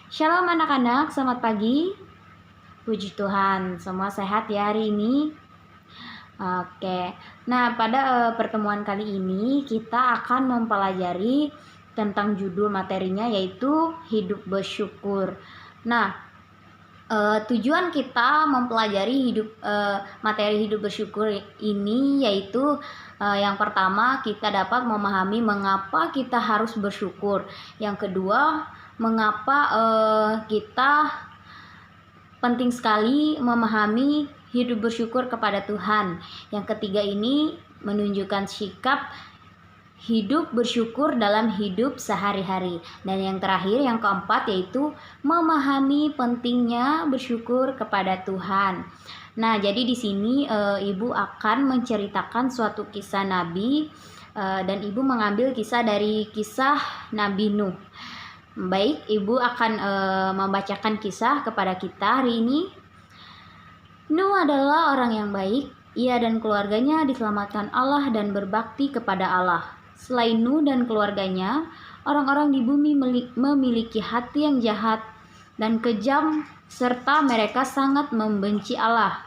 Shalom anak-anak, selamat pagi. Puji Tuhan, semua sehat ya hari ini. Oke, nah pada pertemuan kali ini kita akan mempelajari tentang judul materinya yaitu hidup bersyukur. Nah, tujuan kita mempelajari materi hidup bersyukur ini yaitu yang pertama kita dapat memahami mengapa kita harus bersyukur. Yang kedua, mengapa kita penting sekali memahami hidup bersyukur kepada Tuhan. Yang ketiga ini menunjukkan sikap hidup bersyukur dalam hidup sehari-hari. Dan yang terakhir, yang keempat, yaitu memahami pentingnya bersyukur kepada Tuhan. Nah, jadi di sini Ibu akan menceritakan suatu kisah Nabi dan Ibu mengambil kisah dari kisah Nabi Nuh. Baik, Ibu akan membacakan kisah kepada kita hari ini. Nuh adalah orang yang baik. Ia dan keluarganya diselamatkan Allah dan berbakti kepada Allah. Selain Nuh dan keluarganya, orang-orang di bumi memiliki hati yang jahat dan kejam, serta mereka sangat membenci Allah.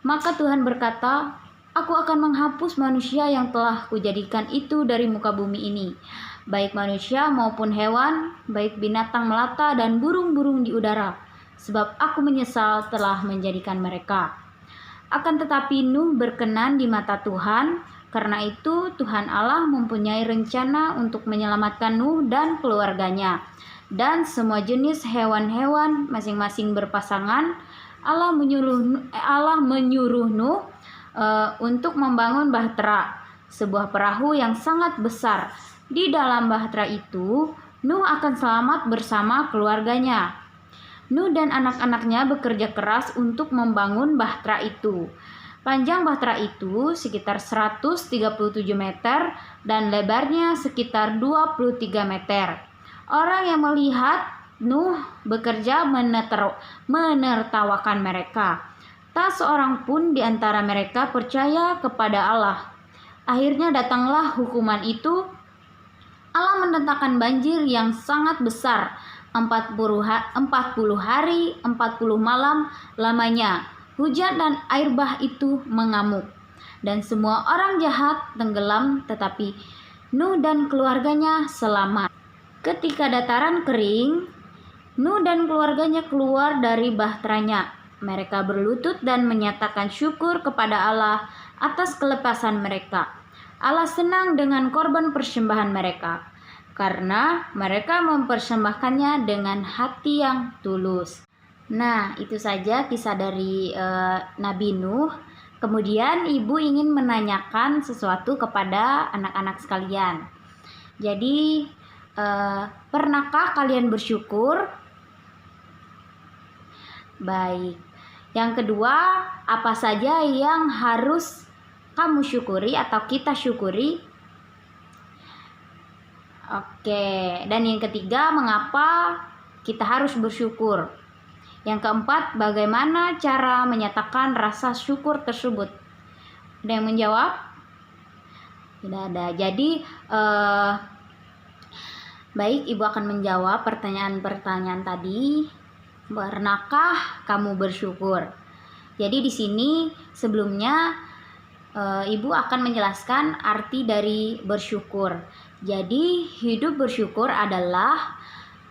Maka Tuhan berkata, "Aku akan menghapus manusia yang telah kujadikan itu dari muka bumi ini, baik manusia maupun hewan, baik binatang melata dan burung-burung di udara, sebab aku menyesal telah menjadikan mereka." Akan tetapi Nuh berkenan di mata Tuhan. Karena itu Tuhan Allah mempunyai rencana untuk menyelamatkan Nuh dan keluarganya dan semua jenis hewan-hewan masing-masing berpasangan. Allah menyuruh Nuh untuk membangun bahtera, sebuah perahu yang sangat besar. Di dalam bahtera itu Nuh akan selamat bersama keluarganya. Nuh dan anak-anaknya bekerja keras untuk membangun bahtera itu. Panjang bahtera itu sekitar 137 meter dan lebarnya sekitar 23 meter. Orang yang melihat Nuh bekerja menertawakan mereka. Tak seorang pun di antara mereka percaya kepada Allah. Akhirnya datanglah hukuman itu. Allah mendatangkan banjir yang sangat besar, 40 hari 40 malam lamanya. Hujan dan air bah itu mengamuk, dan semua orang jahat tenggelam, tetapi Nuh dan keluarganya selamat. Ketika dataran kering, Nuh dan keluarganya keluar dari bahteranya. Mereka berlutut dan menyatakan syukur kepada Allah atas kelepasan mereka. Allah senang dengan korban persembahan mereka, karena mereka mempersembahkannya dengan hati yang tulus. Nah, itu saja kisah dari Nabi Nuh. Kemudian Ibu ingin menanyakan sesuatu kepada anak-anak sekalian. Jadi, pernahkah kalian bersyukur? Baik. Yang kedua, apa saja yang harus kamu syukuri atau kita syukuri? Oke. Dan yang ketiga, mengapa kita harus bersyukur? Yang keempat, bagaimana cara menyatakan rasa syukur tersebut? Ada yang menjawab? Tidak ada. Jadi, baik, Ibu akan menjawab pertanyaan-pertanyaan tadi. Pernahkah kamu bersyukur? Jadi di sini sebelumnya Ibu akan menjelaskan arti dari bersyukur. Jadi, hidup bersyukur adalah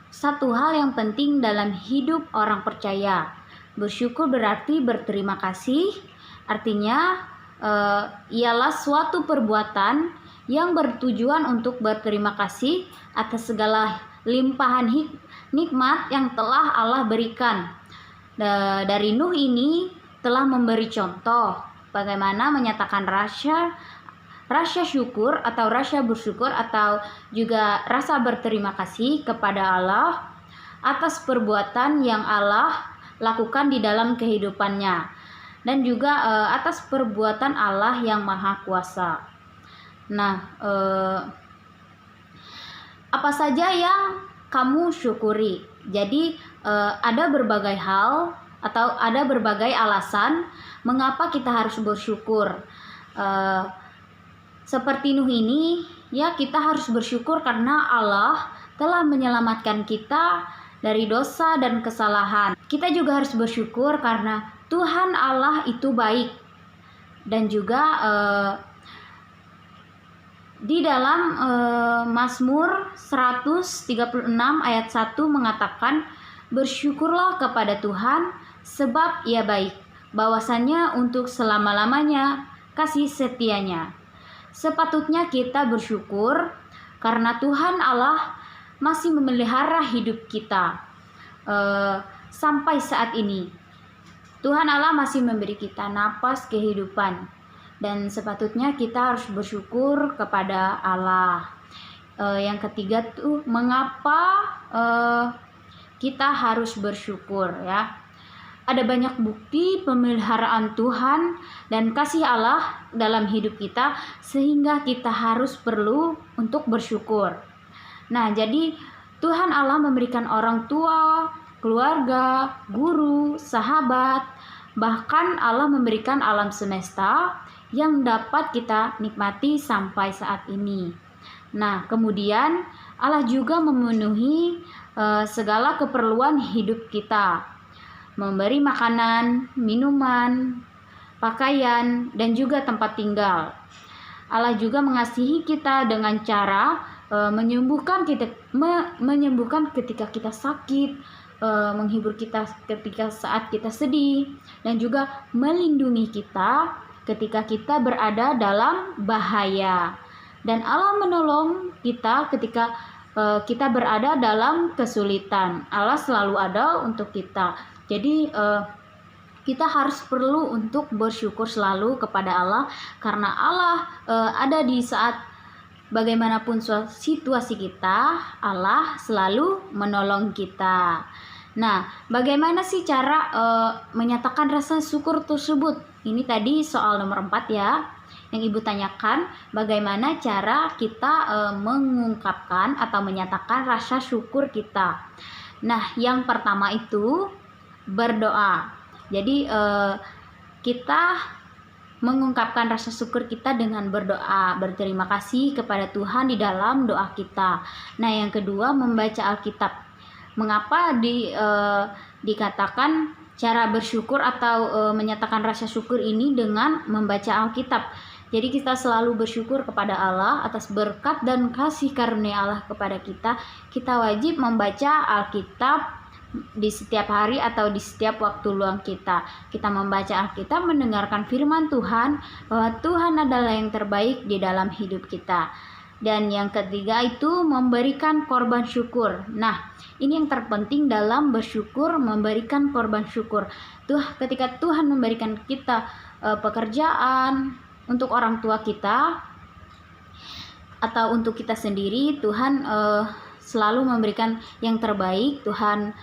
satu hal yang penting dalam hidup orang percaya. Bersyukur berarti berterima kasih. Artinya ialah suatu perbuatan yang bertujuan untuk berterima kasih atas segala limpahan nikmat yang telah Allah berikan. Dari Nuh ini telah memberi contoh bagaimana menyatakan rasa syukur atau rasa bersyukur atau juga rasa berterima kasih kepada Allah atas perbuatan yang Allah lakukan di dalam kehidupannya dan juga atas perbuatan Allah yang maha kuasa. Nah, apa saja yang kamu syukuri? Jadi ada berbagai hal atau ada berbagai alasan mengapa kita harus bersyukur. Seperti Nuh ini, ya kita harus bersyukur karena Allah telah menyelamatkan kita dari dosa dan kesalahan. Kita juga harus bersyukur karena Tuhan Allah itu baik. Dan juga di dalam Mazmur 136 ayat 1 mengatakan, bersyukurlah kepada Tuhan sebab Ia baik, bahwasannya untuk selama-lamanya kasih setianya. Sepatutnya kita bersyukur karena Tuhan Allah masih memelihara hidup kita sampai saat ini. Tuhan Allah masih memberi kita napas kehidupan, dan sepatutnya kita harus bersyukur kepada Allah. Yang ketiga tuh, mengapa kita harus bersyukur ya? Ada banyak bukti pemeliharaan Tuhan dan kasih Allah dalam hidup kita, sehingga kita harus perlu untuk bersyukur. Nah, jadi Tuhan Allah memberikan orang tua, keluarga, guru, sahabat, bahkan Allah memberikan alam semesta yang dapat kita nikmati sampai saat ini. Nah, kemudian Allah juga memenuhi segala keperluan hidup kita, memberi makanan, minuman, pakaian, dan juga tempat tinggal. Allah juga mengasihi kita dengan cara menyembuhkan ketika kita sakit, menghibur kita ketika saat kita sedih, dan juga melindungi kita ketika kita berada dalam bahaya. Dan Allah menolong kita ketika kita berada dalam kesulitan. Allah selalu ada untuk kita. Jadi kita harus perlu untuk bersyukur selalu kepada Allah, karena Allah ada di saat bagaimanapun situasi kita, Allah selalu menolong kita. Nah, bagaimana sih cara menyatakan rasa syukur tersebut? Ini tadi soal nomor 4 ya, yang Ibu tanyakan, bagaimana cara kita mengungkapkan atau menyatakan rasa syukur kita. Nah, yang pertama itu berdoa. Jadi kita mengungkapkan rasa syukur kita dengan berdoa, berterima kasih kepada Tuhan di dalam doa kita. Nah, yang kedua, membaca Alkitab. Mengapa dikatakan cara bersyukur atau menyatakan rasa syukur ini dengan membaca Alkitab? Jadi kita selalu bersyukur kepada Allah atas berkat dan kasih karunia Allah kepada kita. Kita wajib membaca Alkitab di setiap hari atau di setiap waktu luang kita. Kita membaca Alkitab, mendengarkan firman Tuhan, bahwa Tuhan adalah yang terbaik di dalam hidup kita. Dan yang ketiga itu memberikan korban syukur. Nah, ini yang terpenting dalam bersyukur, memberikan korban syukur. Ketika Tuhan memberikan kita pekerjaan untuk orang tua kita atau untuk kita sendiri, Tuhan selalu memberikan yang terbaik. Tuhan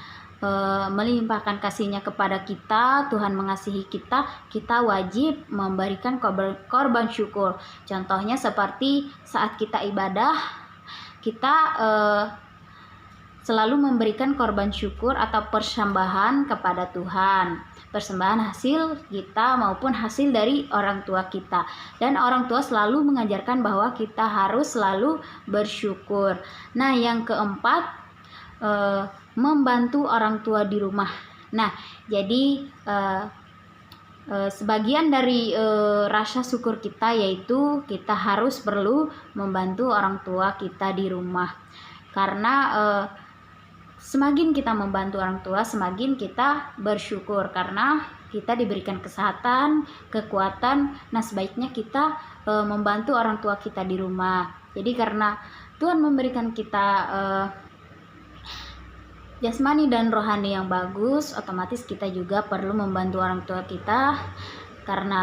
melimpahkan kasih-Nya kepada kita, Tuhan mengasihi kita, kita wajib memberikan korban syukur. Contohnya seperti saat kita ibadah, kita selalu memberikan korban syukur atau persembahan kepada Tuhan. Persembahan hasil kita maupun hasil dari orang tua kita. Dan orang tua selalu mengajarkan bahwa kita harus selalu bersyukur. Nah, yang keempat, membantu orang tua di rumah. Nah, jadi sebagian dari rasa syukur kita yaitu kita harus perlu membantu orang tua kita di rumah. Karena semakin kita membantu orang tua, semakin kita bersyukur karena kita diberikan kesehatan, kekuatan. Nah, sebaiknya kita membantu orang tua kita di rumah. Jadi karena Tuhan memberikan kita jasmani dan rohani yang bagus, otomatis kita juga perlu membantu orang tua kita, karena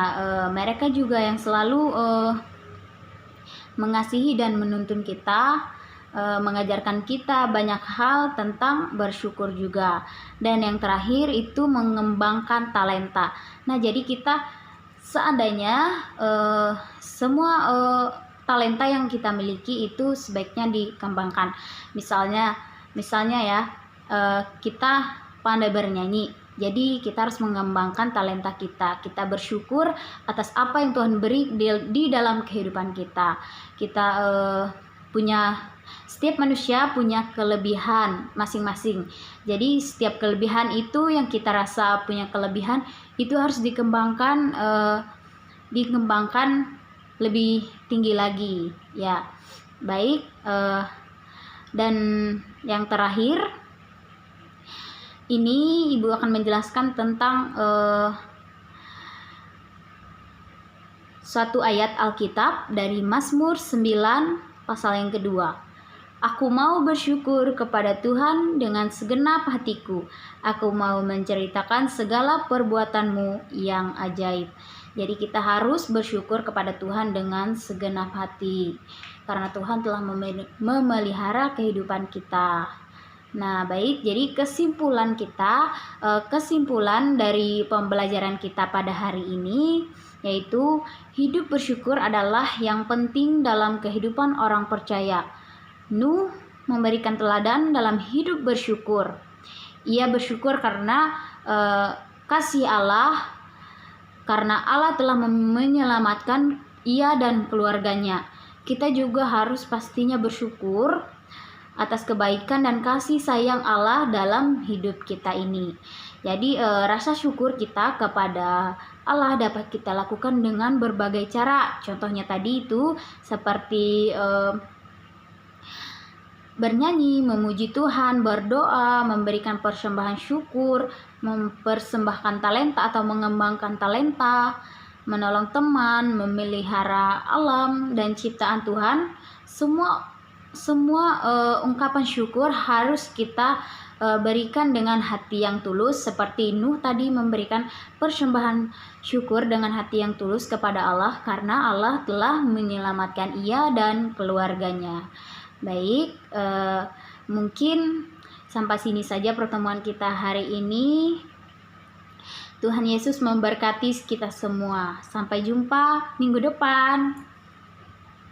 mereka juga yang selalu mengasihi dan menuntun kita, mengajarkan kita banyak hal tentang bersyukur juga. Dan yang terakhir itu mengembangkan talenta. Nah, jadi kita seandainya semua talenta yang kita miliki itu sebaiknya dikembangkan. Misalnya ya, kita pandai bernyanyi, jadi kita harus mengembangkan talenta kita. Kita bersyukur atas apa yang Tuhan beri di dalam kehidupan kita. Kita punya Setiap manusia punya kelebihan masing-masing. Jadi setiap kelebihan itu yang kita rasa punya kelebihan itu harus dikembangkan lebih tinggi lagi ya. Baik, dan yang terakhir ini Ibu akan menjelaskan tentang suatu ayat Alkitab dari Mazmur 9 pasal yang kedua. Aku mau bersyukur kepada Tuhan dengan segenap hatiku. Aku mau menceritakan segala perbuatan-Mu yang ajaib. Jadi kita harus bersyukur kepada Tuhan dengan segenap hati. Karena Tuhan telah memelihara kehidupan kita. Nah, baik, jadi kesimpulan dari pembelajaran kita pada hari ini yaitu hidup bersyukur adalah yang penting dalam kehidupan orang percaya. Nuh memberikan teladan dalam hidup bersyukur. Ia bersyukur karena kasih Allah, karena Allah telah menyelamatkan ia dan keluarganya. Kita juga harus pastinya bersyukur atas kebaikan dan kasih sayang Allah dalam hidup kita ini. Jadi rasa syukur kita kepada Allah dapat kita lakukan dengan berbagai cara. Contohnya tadi itu seperti bernyanyi, memuji Tuhan, berdoa, memberikan persembahan syukur, mempersembahkan talenta atau mengembangkan talenta, menolong teman, memelihara alam dan ciptaan Tuhan. Semua ungkapan syukur harus kita berikan dengan hati yang tulus, seperti Nuh tadi memberikan persembahan syukur dengan hati yang tulus kepada Allah karena Allah telah menyelamatkan ia dan keluarganya. Baik, mungkin sampai sini saja pertemuan kita hari ini. Tuhan Yesus memberkati kita semua. Sampai jumpa minggu depan.